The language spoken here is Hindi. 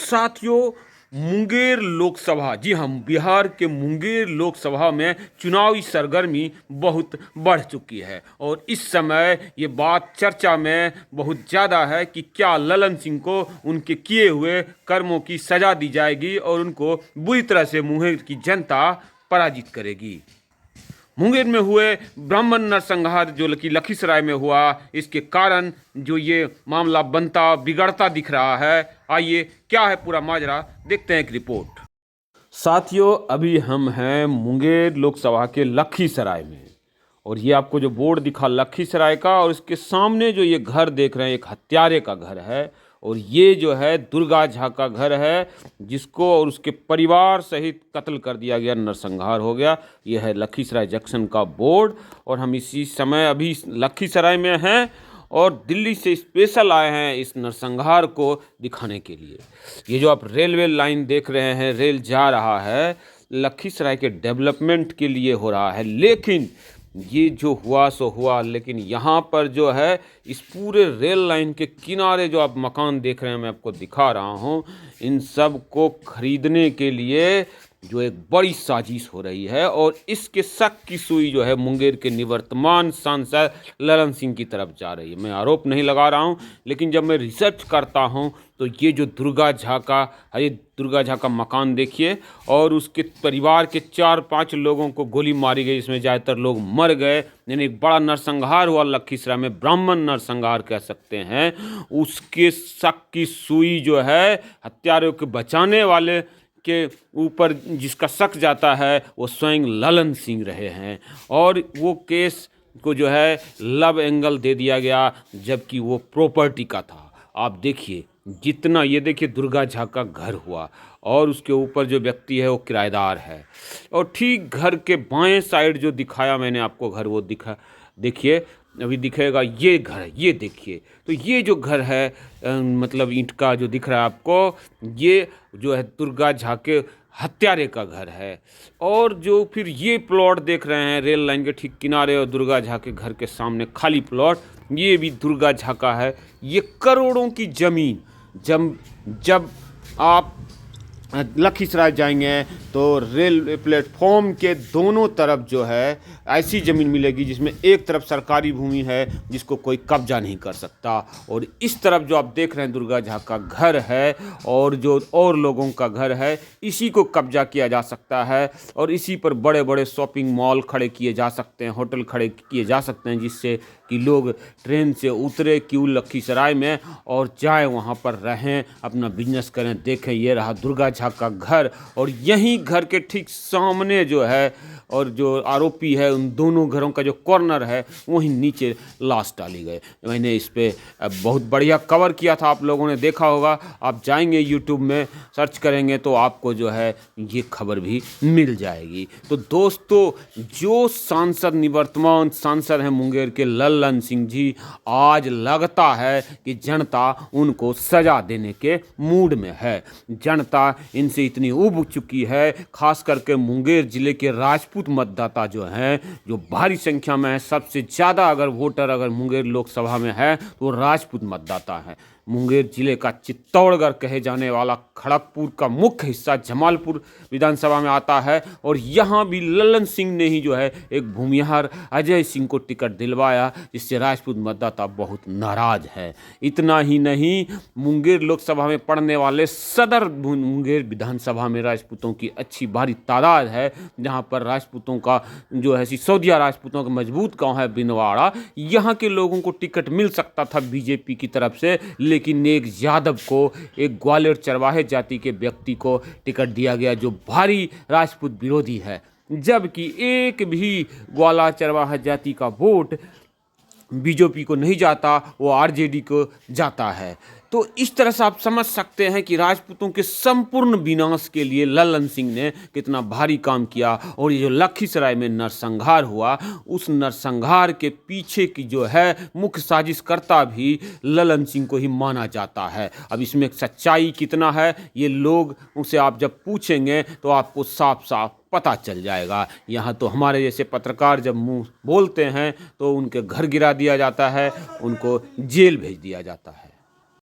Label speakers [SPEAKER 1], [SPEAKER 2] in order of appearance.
[SPEAKER 1] साथियों, मुंगेर लोकसभा, जी हाँ, बिहार के मुंगेर लोकसभा में चुनावी सरगर्मी बहुत बढ़ चुकी है और इस समय ये बात चर्चा में बहुत ज़्यादा है कि क्या ललन सिंह को उनके किए हुए कर्मों की सज़ा दी जाएगी और उनको बुरी तरह से मुंगेर की जनता पराजित करेगी। मुंगेर में हुए ब्राह्मण नरसंहार जो कि लखीसराय में हुआ, इसके कारण जो ये मामला बनता बिगड़ता दिख रहा है। आइए, क्या है पूरा माजरा, देखते हैं एक रिपोर्ट। साथियों, अभी हम हैं मुंगेर लोकसभा के लखीसराय में और ये आपको जो बोर्ड दिखा लखीसराय का, और इसके सामने जो ये घर देख रहे हैं एक हत्यारे का घर है और ये जो है दुर्गा झा का घर है, जिसको और उसके परिवार सहित कत्ल कर दिया गया, नरसंहार हो गया। ये है लखीसराय जंक्शन का बोर्ड और हम इसी समय अभी लखीसराय में हैं और दिल्ली से स्पेशल आए हैं इस नरसंहार को दिखाने के लिए। ये जो आप रेलवे लाइन देख रहे हैं, रेल जा रहा है, लखीसराय के डेवलपमेंट के लिए हो रहा है, लेकिन ये जो हुआ सो हुआ। लेकिन यहाँ पर जो है इस पूरे रेल लाइन के किनारे जो आप मकान देख रहे हैं, मैं आपको दिखा रहा हूँ, इन सब को खरीदने के लिए जो एक बड़ी साजिश हो रही है और इसके शक की सुई जो है मुंगेर के निवर्तमान सांसद ललन सिंह की तरफ जा रही है। मैं आरोप नहीं लगा रहा हूं, लेकिन जब मैं रिसर्च करता हूं तो ये जो दुर्गा झा का मकान देखिए और उसके परिवार के 4-5 लोगों को गोली मारी गई, इसमें ज़्यादातर लोग मर गए। यानी एक बड़ा नरसंहार हुआ लखीसराय में, ब्राह्मण नरसंहार कह सकते हैं। उसके शक की सुई जो है हत्यारों के बचाने वाले के ऊपर जिसका शक जाता है वो स्वयं ललन सिंह रहे हैं और वो केस को जो है लव एंगल दे दिया गया, जबकि वो प्रॉपर्टी का था। आप देखिए जितना, ये देखिए दुर्गा झा का घर हुआ और उसके ऊपर जो व्यक्ति है वो किराएदार है और ठीक घर के बाएं साइड जो दिखाया मैंने आपको घर, वो देखिए अभी दिखेगा, ये घर है, ये देखिए। तो ये जो घर है मतलब ईंट का जो दिख रहा है आपको, ये जो है दुर्गा झा के हत्यारे का घर है। और जो फिर ये प्लॉट देख रहे हैं रेल लाइन के ठीक किनारे और दुर्गा झा के घर के सामने खाली प्लॉट, ये भी दुर्गा झा का है। ये करोड़ों की ज़मीन, जब आप लखीसराय जाएंगे तो रेल प्लेटफॉर्म के दोनों तरफ जो है ऐसी ज़मीन मिलेगी जिसमें एक तरफ सरकारी भूमि है जिसको कोई कब्जा नहीं कर सकता, और इस तरफ जो आप देख रहे हैं दुर्गा झा का घर है और जो और लोगों का घर है, इसी को कब्जा किया जा सकता है और इसी पर बड़े बड़े शॉपिंग मॉल खड़े किए जा सकते हैं, होटल खड़े किए जा सकते हैं, जिससे कि लोग ट्रेन से उतरे क्यों लखीसराय में और जाए वहाँ पर रहें, अपना बिजनेस करें। देखें, ये रहा दुर्गा झा का घर और यहीं घर के ठीक सामने जो है और जो आरोपी है, उन दोनों घरों का जो कॉर्नर है वहीं नीचे लाश डाली गई। मैंने इस पे बहुत बढ़िया कवर किया था, आप लोगों ने देखा होगा। आप जाएंगे यूट्यूब में सर्च करेंगे तो आपको जो है ये खबर भी मिल जाएगी। तो दोस्तों, जो सांसद निवर्तमान सांसद हैं मुंगेर के ललन सिंह जी, आज लगता है कि जनता उनको सजा देने के मूड में है। जनता इनसे इतनी उब चुकी है, खास करके मुंगेर जिले के राजपूत मतदाता जो हैं, जो भारी संख्या में है, सबसे ज़्यादा अगर वोटर अगर मुंगेर लोकसभा में है तो राजपूत मतदाता है। मुंगेर जिले का चित्तौड़गढ़ कहे जाने वाला खड़गपुर का मुख्य हिस्सा जमालपुर विधानसभा में आता है और यहाँ भी ललन सिंह ने ही जो है एक भूमिहार अजय सिंह को टिकट दिलवाया, जिससे राजपूत मतदाता बहुत नाराज है। इतना ही नहीं, मुंगेर लोकसभा में पड़ने वाले सदर मुंगेर विधानसभा में राजपूतों की अच्छी भारी तादाद है, जहाँ पर राजपूतों का जो है सिसोदिया राजपूतों का मजबूत गाँव है बिनवाड़ा, यहाँ के लोगों को टिकट मिल सकता था बीजेपी की तरफ से, लेकिन एक यादव को, एक ग्वालियर चरवाहे जाति के व्यक्ति को टिकट दिया गया जो भारी राजपूत विरोधी है, जबकि एक भी ग्वाला चरवाहा जाति का वोट बीजेपी को नहीं जाता, वो आरजेडी को जाता है। तो इस तरह से आप समझ सकते हैं कि राजपूतों के संपूर्ण विनाश के लिए ललन सिंह ने कितना भारी काम किया। और ये जो लखीसराय में नरसंहार हुआ, उस नरसंहार के पीछे की जो है मुख्य साजिशकर्ता भी ललन सिंह को ही माना जाता है। अब इसमें सच्चाई कितना है, ये लोग उनसे आप जब पूछेंगे तो आपको साफ साफ पता चल जाएगा। यहाँ तो हमारे जैसे पत्रकार जब मुंह बोलते हैं तो उनके घर गिरा दिया जाता है, उनको जेल भेज दिया जाता है।